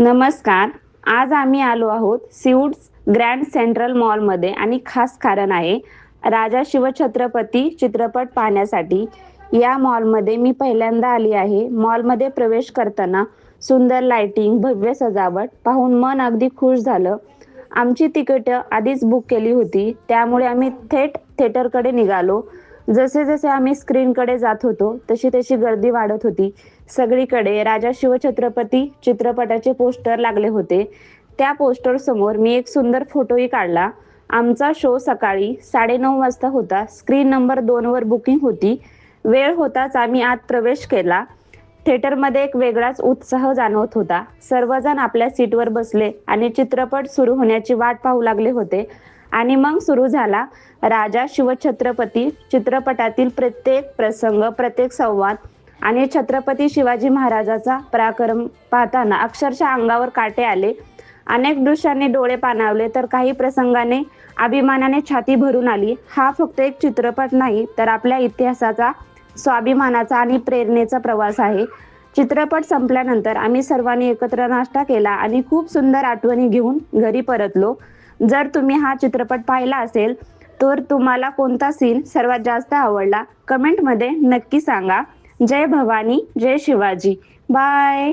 नमस्कार. आज आम्ही आलो आहोत सिऊड्स ग्रँड सेंट्रल मॉलमध्ये आणि खास कारण आहे राजा शिवछत्रपती चित्रपट पाहण्यासाठी. या मॉलमध्ये मी पहिल्यांदा आली आहे. मॉलमध्ये प्रवेश करताना सुंदर लाइटिंग, भव्य सजावट पाहून मन अगदी खुश झालं. आमची तिकीटं आधीच बुक केली होती, त्यामुळे आम्ही थेट थिएटरकडे निघालो. जसे-जसे आम्ही स्क्रीनकडे जात होतो, तशी-तशी गर्दी वाढत होती. सगळीकडे राजा शिवछत्रपती चित्रपटाचे पोस्टर लागले होते. त्या पोस्टर समोर मी एक सुंदर फोटोही काढला. आमचा शो सकाळी 9:30 वाजता होता. स्क्रीन नंबर 2 वर बुकिंग होती. वेळ होताच आम्ही आत प्रवेश केला. थिएटरमध्ये एक वेगळाच उत्साह जाणवत होता. सर्वजण आपल्या सीटवर बसले आणि चित्रपट सुरू होण्याची वाट पाहू लागले होते. आणि मग सुरू झाला. राजा शिवछत्रपती चित्रपटातील प्रत्येक प्रसंग, प्रत्येक संवाद आणि छत्रपती शिवाजी महाराजाचा पराक्रम पाहताना अक्षरशः अंगावर काटे आले. अनेक दृश्यांनी डोळे पाणावले, तर काही प्रसंगाने अभिमानाने छाती भरून आली. हा फक्त एक चित्रपट नाही, तर आपल्या इतिहासाचा, स्वाभिमानाचा आणि प्रेरणेचा प्रवास आहे. चित्रपट संपल्यानंतर आम्ही सर्वांनी एकत्र नाश्ता केला आणि खूप सुंदर आठवणी घेऊन घरी परतलो. जर तुम्ही हा चित्रपट पाहिला असेल, तर तुम्हाला कोणता सीन सर्वात जास्त आवडला कमेंटमध्ये नक्की सांगा. जय भवानी, जय शिवाजी. बाय.